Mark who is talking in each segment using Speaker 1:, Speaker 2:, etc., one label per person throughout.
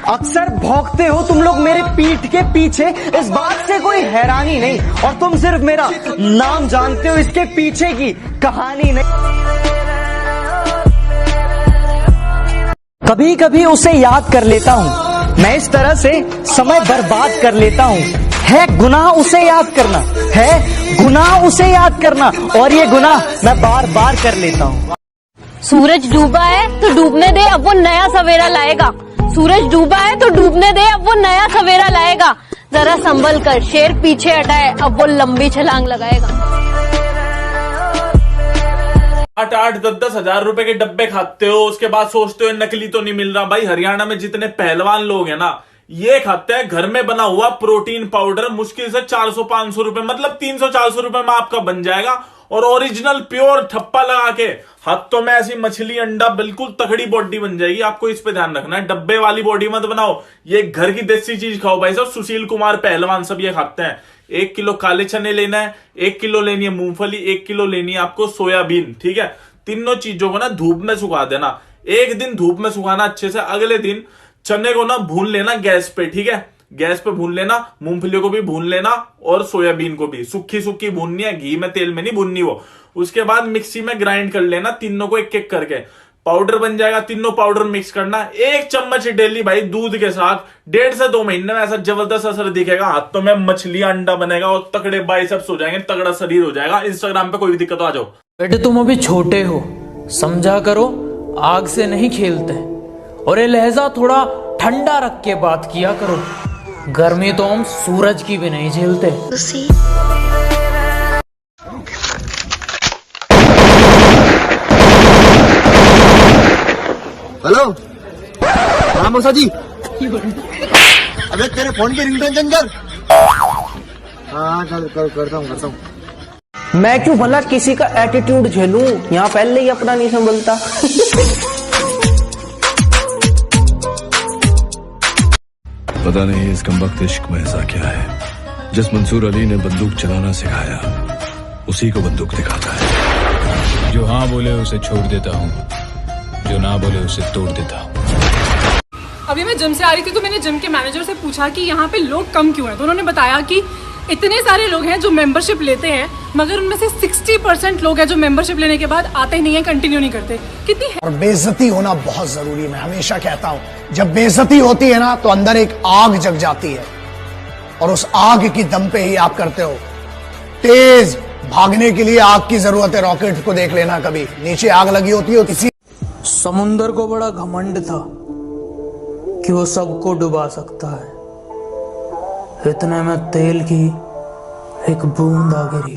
Speaker 1: अक्सर भौंकते हो तुम लोग मेरे पीठ के पीछे, इस बात से कोई हैरानी नहीं, और तुम सिर्फ मेरा नाम जानते हो, इसके पीछे की कहानी नहीं। कभी कभी उसे याद कर लेता हूँ, मैं इस तरह से समय बर्बाद कर लेता हूँ। है गुनाह उसे याद करना, है गुनाह उसे याद करना, और ये गुनाह मैं बार बार कर लेता हूँ।
Speaker 2: सूरज डूबा है तो डूबने दे, अब वो नया सवेरा लाएगा। सूरज डूबा है तो डूबने दे, अब वो नया सवेरा लाएगा। जरा संभल कर, शेर पीछे हटाए, अब वो लंबी छलांग लगाएगा।
Speaker 3: 8-8, 10-10 हजार रुपए के डब्बे खाते हो, उसके बाद सोचते हो नकली तो नहीं मिल रहा। भाई हरियाणा में जितने पहलवान लोग हैं ना, ये खाते हैं घर में बना हुआ प्रोटीन पाउडर, मुश्किल से 400-500 रुपए, मतलब 300-400 रुपए में आपका बन जाएगा। और ओरिजिनल प्योर ठप्पा लगा के हाथों में ऐसी मछली अंडा, बिल्कुल तगड़ी बॉडी बन जाएगी। आपको इस पे ध्यान रखना है, डब्बे वाली बॉडी मत बनाओ, ये घर की देसी चीज खाओ भाई साहब। सुशील कुमार पहलवान सब ये खाते हैं। 1 किलो काले चने लेना है, 1 किलो लेनी है मूंगफली, 1 किलो लेनी है आपको सोयाबीन, ठीक है। तीनों चीजों को ना धूप में सुखा देना, एक दिन धूप में सुखाना अच्छे से। अगले दिन चने को ना भून लेना गैस पे, ठीक है, गैस पे भून लेना। मूंगफली को भी भून लेना और सोयाबीन को भी सूखी सूखी भूननी है, घी में तेल में नहीं भूननी वो। उसके बाद मिक्सी में ग्राइंड कर लेना, तीनों को एक एक करके पाउडर बन जाएगा। तीनों पाउडर मिक्स करना, 1 चम्मच डेली भाई दूध के साथ। 1.5 से 2 महीने में ऐसा जबरदस्त असर दिखेगा, हाथों में मछली अंडा बनेगा और तगड़े बाइसेप्स हो जाएंगे, तगड़ा शरीर हो जाएगा। इंस्टाग्राम पे कोई भी दिक्कत आ जाओ।
Speaker 4: बेटे तुम अभी छोटे हो, समझा करो, आग से नहीं खेलते, और ये लहजा थोड़ा ठंडा रख के बात किया करो। गर्मी तो हम सूरज की भी नहीं झेलते।
Speaker 5: हेलो हाँ मौसा जी, अबे तेरे फोन की रिंगटोन चेंज कर। हाँ करता हूँ।
Speaker 1: मैं क्यों भला किसी का एटीट्यूड झेलूं, यहाँ पहले ही अपना नहीं संभलता।
Speaker 6: पता नहीं इस कमबख्त इश्क में ऐसा क्या है, जिस मंसूर अली ने बंदूक चलाना सिखाया उसी को बंदूक दिखाता है।
Speaker 7: जो हाँ बोले उसे छोड़ देता हूँ, जो ना बोले उसे तोड़ देता हूँ।
Speaker 8: अभी मैं जिम से आ रही थी तो मैंने जिम के मैनेजर से पूछा कि यहाँ पे लोग कम क्यों हैं, तो उन्होंने बताया कि इतने सारे लोग हैं जो मेंबरशिप लेते हैं, मगर उनमें से 60% लोग हैं जो मेंबरशिप लेने के बाद आते ही नहीं है, कंटिन्यू नहीं करते। कितनी है?
Speaker 9: और बेइज्जती होना बहुत जरूरी है। मैं हमेशा कहता हूँ, जब बेइज्जती होती है ना तो अंदर एक आग जग जाती है, और उस आग की दम पे ही आप करते हो। तेज भागने के लिए आग की जरूरत है, रॉकेट को देख लेना, कभी नीचे आग लगी होती है किसी।
Speaker 4: समुंदर को बड़ा घमंड था कि वो सबको डुबा सकता है, इतने में तेल की एक बूंद आ गिरी।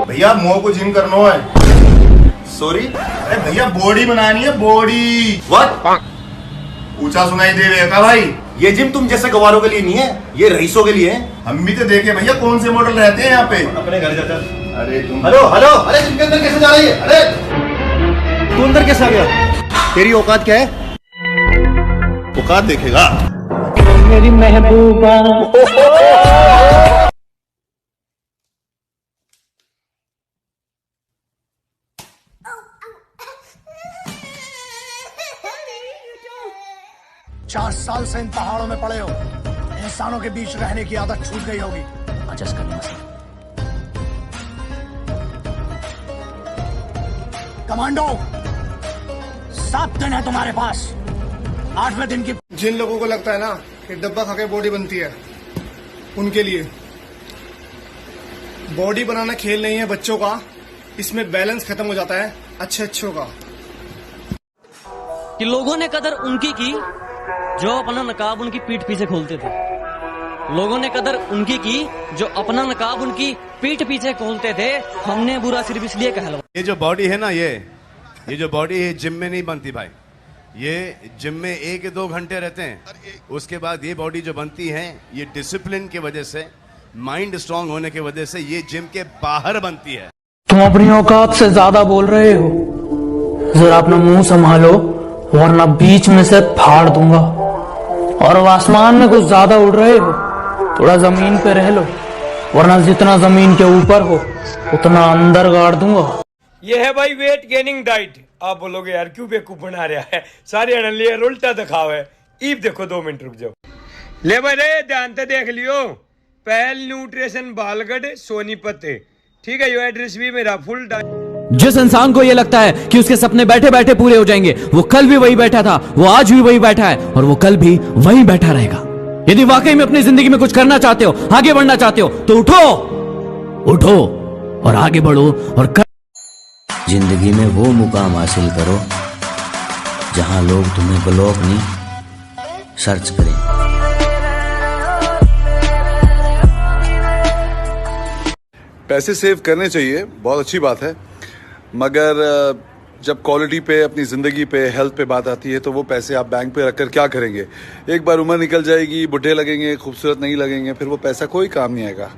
Speaker 5: भैया मुंह को जिम करना है। सॉरी, अरे भैया बॉडी बनानी है, बॉडी। व्हाट? ऊंचा सुनाई दे रहा है भाई।
Speaker 10: ये जिम तुम जैसे गवारों के लिए नहीं है, ये रईसों के लिए है।
Speaker 5: हम भी तो देखे भैया कौन से मॉडल रहते हैं यहाँ पे।
Speaker 10: अपने घर जाता।
Speaker 5: अरे तुम
Speaker 10: हेलो, अरे जिम के अंदर कैसे जा रही है? अरे
Speaker 5: तू अंदर कैसे आ गया? तेरी औकात क्या है? औकात देखेगा
Speaker 1: मेरी महबूबा।
Speaker 9: चार साल से इन पहाड़ों में पड़े हो, इंसानों के बीच रहने की आदत छूट गई होगी। एडजस्ट करना सर। कमांडो, 7 दिन है तुम्हारे पास, 8वें दिन की।
Speaker 5: जिन लोगों को लगता है ना कि डब्बा खा के बॉडी बनती है, उनके लिए बॉडी बनाना खेल नहीं है बच्चों का। इसमें बैलेंस खत्म हो जाता है अच्छों का।
Speaker 11: कि लोगों ने कदर उनकी की जो अपना नकाब उनकी पीठ पीछे खोलते थे। लोगों ने कदर उनकी की जो अपना नकाब उनकी पीठ पीछे खोलते थे। हमने बुरा सिर्फ इसलिए कहलवा।
Speaker 10: ये जो बॉडी है ना, ये जो बॉडी है जिम में नहीं बनती भाई। ये जिम में 1-2 घंटे रहते हैं, उसके बाद ये बॉडी जो बनती है ये डिसिप्लिन की वजह से, माइंड स्ट्रांग होने की वजह से ये जिम के बाहर बनती है।
Speaker 4: तुम अपनी औकात से ज्यादा बोल रहे हो, जरा अपना मुंह संभालो वरना बीच में से फाड़ दूंगा। और आसमान में कुछ ज्यादा उड़ रहे हो, थोड़ा जमीन पे रह लो, वरना जितना जमीन के ऊपर हो उतना अंदर गाड़ दूंगा।
Speaker 12: ये है भाई वेट गेनिंग डाइट। आप बोलोगे यार क्यों बेवकूफ बना रहा है, सारे अनलियर उल्टा दिखाओ है। ईब देखो 2 मिनट रुक जाओ। ले भाई ध्यान से देख लियो, पहल न्यूट्रिशन बालगढ़ सोनीपत, ठीक है। यो एड्रेस भी मेरा फुल।
Speaker 4: जिस इंसान को ये लगता है कि उसके सपने बैठे बैठे पूरे हो जाएंगे, वो कल भी वही बैठा था, वो आज भी वही बैठा है और वो कल भी वही बैठा रहेगा। यदि वाकई में अपनी जिंदगी में कुछ करना चाहते हो, आगे बढ़ना चाहते हो, तो उठो और आगे बढ़ो और
Speaker 13: जिंदगी में वो मुकाम हासिल करो जहां लोग तुम्हें ब्लॉक नहीं सर्च करें।
Speaker 6: पैसे सेव करने चाहिए, बहुत अच्छी बात है, मगर जब क्वालिटी पे, अपनी ज़िंदगी पे, हेल्थ पे बात आती है तो वो पैसे आप बैंक पे रखकर क्या करेंगे? एक बार उम्र निकल जाएगी, बुढ़े लगेंगे, खूबसूरत नहीं लगेंगे, फिर वो पैसा कोई काम नहीं आएगा।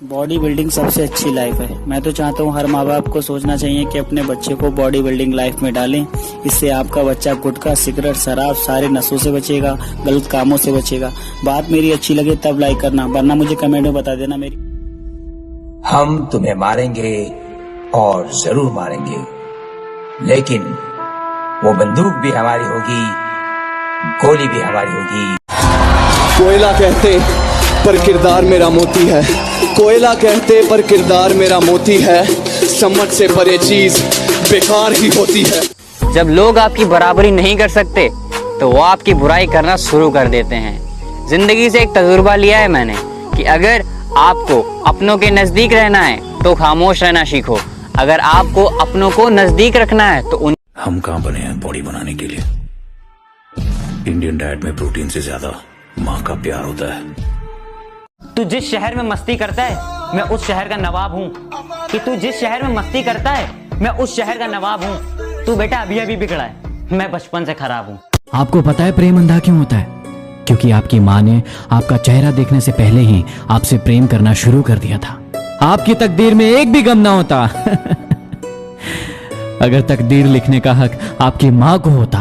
Speaker 14: बॉडी बिल्डिंग सबसे अच्छी लाइफ है। मैं तो चाहता हूँ हर माँ बाप को सोचना चाहिए कि अपने बच्चे को बॉडी बिल्डिंग लाइफ में डालें। इससे आपका बच्चा गुटखा, सिगरेट, शराब, सारे नशों से बचेगा, गलत कामों से बचेगा। बात मेरी अच्छी लगे तब लाइक करना, वरना मुझे कमेंट में बता देना। मेरी
Speaker 15: हम तुम्हें मारेंगे और जरूर मारेंगे, लेकिन वो बंदूक भी हमारी होगी, गोली भी हमारी होगी।
Speaker 16: कोयला कहते पर किरदार मेरा मोती है, कोयला कहते पर किरदार मेरा मोती है। समझ से परे चीज बेकार ही होती है।
Speaker 17: जब लोग आपकी बराबरी नहीं कर सकते तो वो आपकी बुराई करना शुरू कर देते हैं। जिंदगी से एक तजुर्बा लिया है मैंने कि अगर आपको अपनों के नजदीक रहना है तो खामोश रहना सीखो, अगर आपको अपनों को नजदीक रखना है तो उन।
Speaker 6: हम कहाँ बने हैं बॉडी बनाने के लिए? इंडियन डाइट में प्रोटीन से ज्यादा माँ का प्यार होता है।
Speaker 17: तू जिस शहर में मस्ती करता है मैं उस शहर का नवाब हूँ, कि तू जिस शहर में मस्ती करता है मैं उस शहर का नवाब हूँ। तू बेटा अभी अभी बिगड़ा है, मैं बचपन से खराब हूँ।
Speaker 4: आपको पता है प्रेम अंधा क्यों होता है? क्योंकि आपकी माँ ने आपका चेहरा देखने से पहले ही आपसे प्रेम करना शुरू कर दिया था। आपकी तकदीर में एक भी गम ना होता अगर तकदीर लिखने का हक आपकी माँ को होता।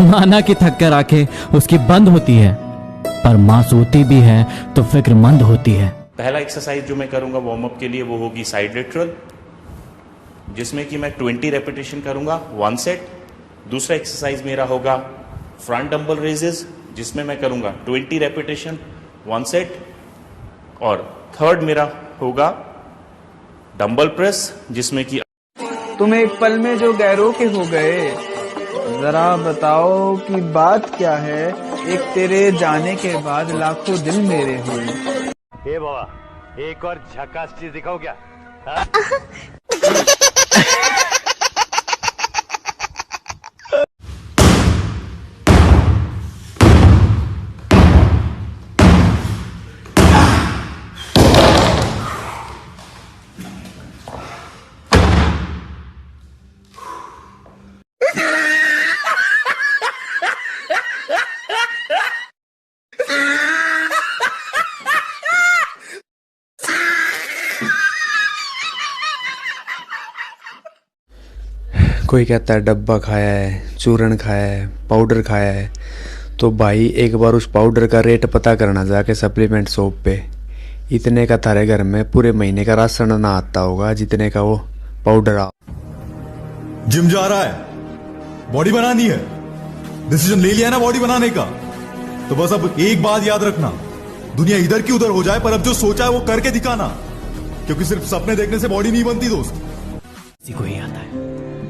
Speaker 4: माना कि थक कर आंखें उसकी बंद होती है, पर माँ सोती भी है तो फिक्रमंद होती है।
Speaker 18: पहला एक्सरसाइज जो मैं करूंगा वार्म अप के लिए वो होगी साइड लेटरल, जिसमें कि मैं 20 रेपिटेशन करूंगा 1 सेट। दूसरा एक्सरसाइज मेरा होगा फ्रंट डंबल रेजेस, जिसमें मैं करूंगा 20 रेपिटेशन 1 सेट। और थर्ड मेरा होगा डंबल प्रेस, जिसमें कि
Speaker 19: तुम एक पल में जो गैरों के हो गए, जरा बताओ कि बात क्या है। एक तेरे जाने के बाद लाखों दिल मेरे हुए।
Speaker 20: हे बाबा, एक और झकास चीज दिखाओ क्या?
Speaker 21: कोई कहता है डब्बा खाया है, चूरन खाया है, पाउडर खाया है, तो भाई एक बार उस पाउडर का रेट पता करना जाके सप्लीमेंट शॉप पे। इतने का थारे घर में पूरे महीने का राशन ना आता होगा जितने का वो पाउडर आ।
Speaker 22: जिम जा रहा है, बॉडी बनानी है, डिसीजन ले लिया ना बॉडी बनाने का, तो बस अब एक बात याद रखना, दुनिया इधर की उधर हो जाए पर अब जो सोचा है वो करके दिखाना, क्योंकि सिर्फ सपने देखने से बॉडी नहीं बनती दोस्त।
Speaker 4: किसी को ही आता है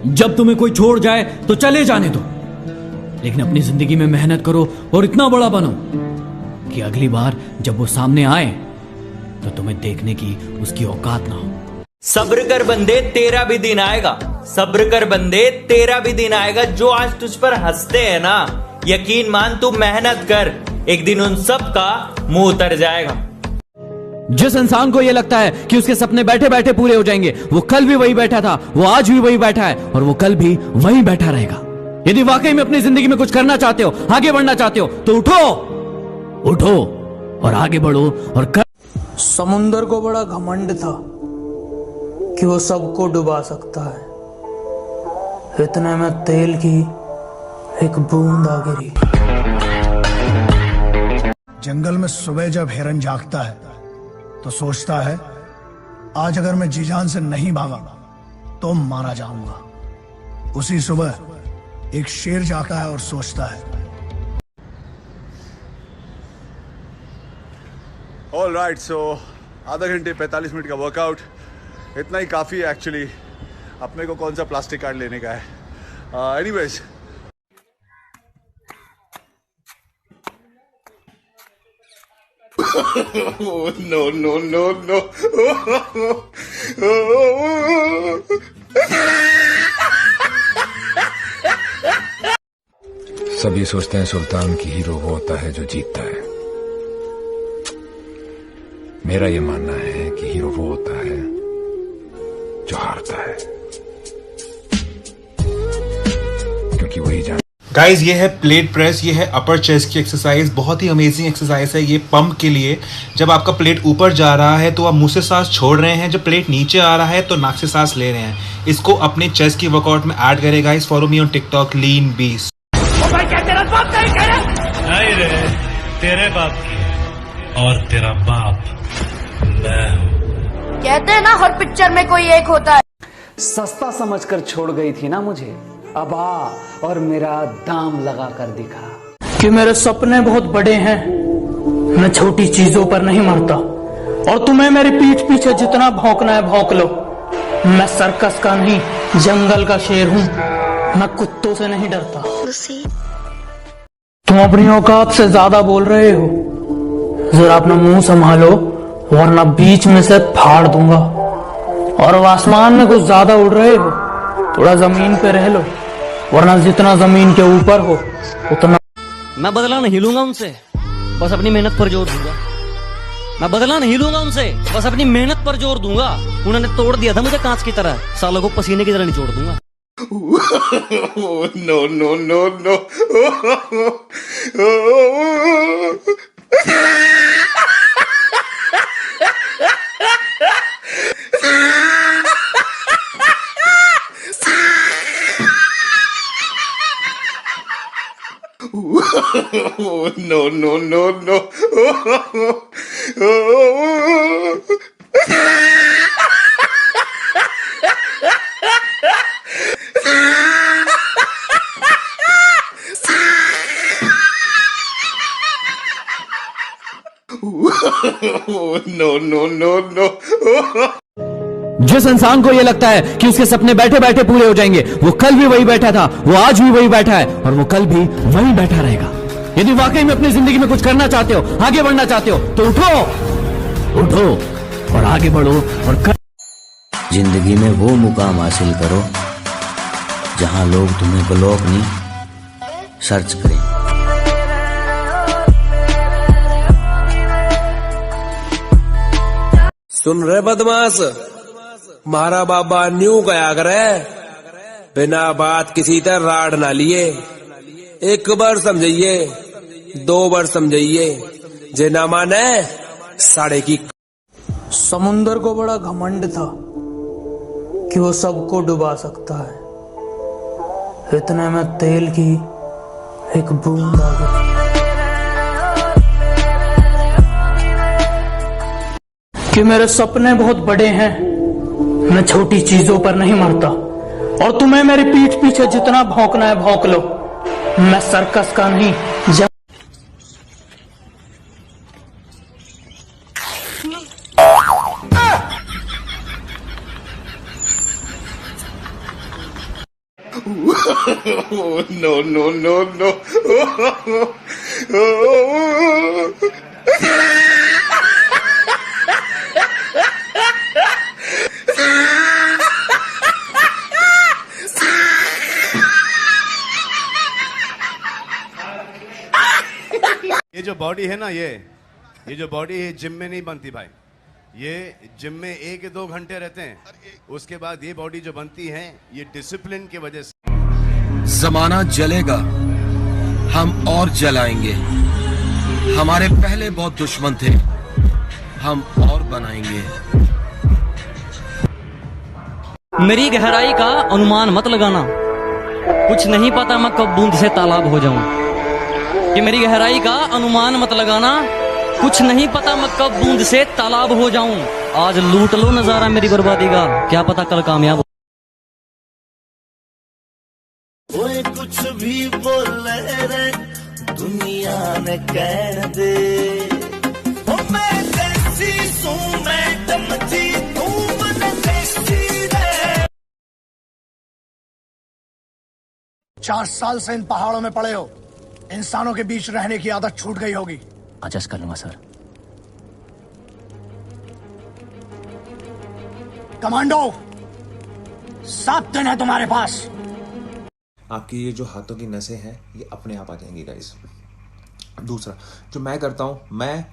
Speaker 4: जब तुम्हें कोई छोड़ जाए तो चले जाने दो, लेकिन अपनी जिंदगी में मेहनत करो और इतना बड़ा बनो कि अगली बार जब वो सामने आए तो तुम्हें देखने की उसकी औकात ना हो।
Speaker 23: सब्र कर बंदे, तेरा भी दिन आएगा। सब्र कर बंदे, तेरा भी दिन आएगा। जो आज तुझ पर हंसते हैं ना, यकीन मान तू मेहनत कर, एक दिन उन सब का मुंह उतर जाएगा।
Speaker 4: जिस इंसान को यह लगता है कि उसके सपने बैठे बैठे पूरे हो जाएंगे, वो कल भी वही बैठा था, वो आज भी वही बैठा है और वो कल भी वही बैठा रहेगा। यदि वाकई में अपनी जिंदगी में कुछ करना चाहते हो, आगे बढ़ना चाहते हो, तो उठो और आगे बढ़ो और कर।
Speaker 19: समुंदर को बड़ा घमंड था कि वो सबको डुबा सकता है, इतने में तेल की एक बूंद आ गिरी।
Speaker 9: जंगल में सुबह जब हिरन जागता है तो सोचता है आज अगर मैं जी जान से नहीं भागा तो मारा जाऊंगा। उसी सुबह एक शेर जाता है और सोचता है,
Speaker 6: ऑल राइट, सो आधा घंटे 45 मिनट का वर्कआउट इतना ही काफ़ी है एक्चुअली। अपने को कौन सा प्लास्टिक कार्ड लेने का है। Anyways
Speaker 10: no no no no.
Speaker 15: सभी सोचते हैं सुल्तान की हीरो वो होता है जो जीतता है। मेरा ये मानना है कि हीरो वो होता है जो हारता है, क्योंकि वही जान।
Speaker 2: गाइज ये है प्लेट प्रेस, ये है अपर चेस्ट की एक्सरसाइज। बहुत ही अमेजिंग एक्सरसाइज है ये पंप के लिए। जब आपका प्लेट ऊपर जा रहा है तो आप मुंह से सांस छोड़ रहे हैं, जब प्लेट नीचे आ रहा है तो नाक से सांस ले रहे हैं। इसको अपने चेस्ट की वर्कआउट में ऐड करें guys. Follow me on TikTok lean beast.
Speaker 20: नहीं रे, तेरे बाप की और तेरा बाप मैं हूं।
Speaker 3: कहते हैं ना हर पिक्चर में कोई एक होता है।
Speaker 1: सस्ता समझकर छोड़ गई थी ना मुझे, अब आ और मेरा दाम लगा कर दिखा।
Speaker 19: कि मेरे सपने बहुत बड़े हैं, मैं छोटी चीजों पर नहीं मरता। और तुम्हें मेरी पीठ पीछे जितना भौंकना है भौंक लो। मैं सर्कस का नहीं, जंगल का शेर हूँ। मैं कुत्तों से नहीं डरता। तुम अपनी औकात से ज्यादा बोल रहे हो, जरा अपना मुंह संभालो वरना बीच में से फाड़ दूंगा। और अब आसमान में कुछ ज्यादा उड़ रहे हो, थोड़ा जमीन पे रह लो, वरना जितना जमीन के ऊपर हो उतना।
Speaker 11: मैं बदला नहीं लूंगा उनसे, बस अपनी मेहनत पर जोर दूंगा। मैं बदला नहीं लूंगा उनसे, बस अपनी मेहनत पर जोर दूंगा। उन्होंने तोड़ दिया था मुझे कांच की तरह, सालों को पसीने की तरह निचोड़ दूंगा।
Speaker 10: No no no no. No no no no. No no no no.
Speaker 7: जिस इंसान को यह लगता है कि उसके सपने बैठे बैठे पूरे हो जाएंगे, वो कल भी वही बैठा था, वो आज भी वही बैठा है और वो कल भी वही बैठा रहेगा। यदि वाकई में अपनी जिंदगी में कुछ करना चाहते हो, आगे बढ़ना चाहते हो, तो उठो और आगे बढ़ो और कर।
Speaker 13: जिंदगी में वो मुकाम हासिल करो जहां लोग तुम्हें ब्लॉक नहीं सर्च करें।
Speaker 24: सुन रहे बदमाश, मारा बाबा न्यू गया करे, बिना बात किसी तरह राड ना लिए। एक बार समझिए, 2 बार समझिए, जे ना माने साढ़े की।
Speaker 19: समुंदर को बड़ा घमंड था कि वो सबको डुबा सकता है। इतने में तेल की एक बूंद आ गई। कि मेरे सपने बहुत बड़े हैं, मैं छोटी चीजों पर नहीं मरता। और तुम्हें मेरी पीठ पीछे जितना भौंकना है भौंक लो। मैं सर्कस का नहीं,
Speaker 10: नो नो नो नो। ये जो बॉडी है ना, ये जो बॉडी है जिम में नहीं बनती भाई। ये जिम में 1-2 घंटे रहते हैं, उसके बाद ये बॉडी जो बनती है ये डिसिप्लिन की वजह से।
Speaker 15: जमाना जलेगा, हम और जलाएंगे। हमारे पहले बहुत दुश्मन थे, हम और बनाएंगे।
Speaker 11: मेरी गहराई का अनुमान मत लगाना, कुछ नहीं पता मैं कब बूंद से तालाब हो जाऊं। कि मेरी गहराई का अनुमान मत लगाना, कुछ नहीं पता मैं कब बूंद से तालाब हो जाऊं। आज लूट लो नजारा मेरी बर्बादी का, क्या पता कल कामयाब
Speaker 5: कोई कुछ भी बोले रे दुनिया ने कह दे ओ मैं देसी सू मैडम जी तू मन देसी रे।
Speaker 9: 4 साल से इन पहाड़ों में पड़े हो, इंसानों के बीच रहने की आदत छूट गई होगी।
Speaker 13: एडजस्ट कर लूंगा सर।
Speaker 9: कमांडो 7 दिन है तुम्हारे पास।
Speaker 2: आपकी ये जो हाथों की नसें हैं ये अपने आप आ जाएंगी गाइस। दूसरा जो मैं करता हूँ, मैं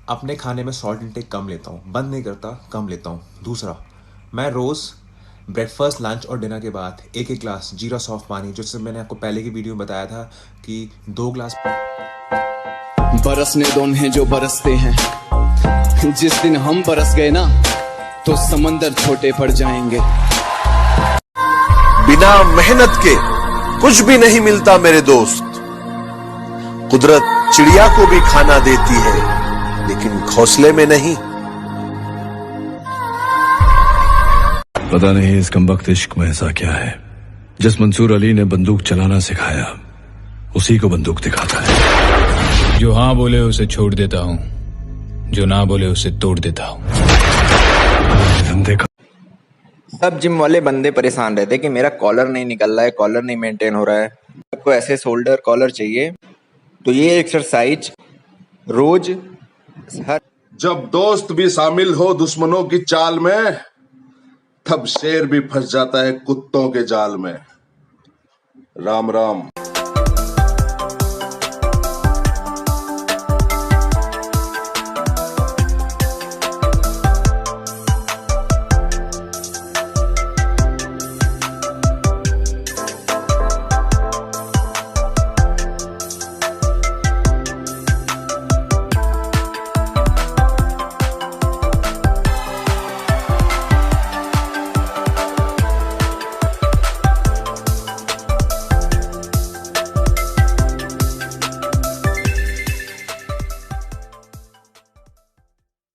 Speaker 2: अपने खाने में सॉल्ट इंटेक कम लेता हूँ, बंद नहीं करता, कम लेता हूँ। दूसरा मैं रोज़ ब्रेकफास्ट, लंच और डिनर के बाद 1-1 ग्लास जीरा सॉफ्ट पानी, जो मैंने आपको पहले की वीडियो में बताया था कि 2 ग्लास।
Speaker 16: बरसने दो उन्हें जो बरसते हैं, जिस दिन हम बरस गए ना तो समंदर छोटे पड़ जाएंगे।
Speaker 8: बिना मेहनत के कुछ भी नहीं मिलता मेरे दोस्त। कुदरत चिड़िया को भी खाना देती है लेकिन घोंसले में नहीं।
Speaker 12: पता नहीं इस कमबख्त इश्क में ऐसा क्या है, जिस मंसूर अली ने बंदूक चलाना सिखाया उसी को बंदूक दिखाता है।
Speaker 14: जो हाँ बोले उसे छोड़ देता हूँ, जो ना बोले उसे तोड़ देता हूँ।
Speaker 25: सब जिम वाले बंदे परेशान रहते कि मेरा कॉलर नहीं निकल रहा है, कॉलर नहीं मेंटेन हो रहा है। आपको ऐसे शोल्डर कॉलर चाहिए तो ये एक्सरसाइज रोज हर।
Speaker 8: जब दोस्त भी शामिल हो दुश्मनों की चाल में, तब शेर भी फंस जाता है कुत्तों के जाल में। राम राम।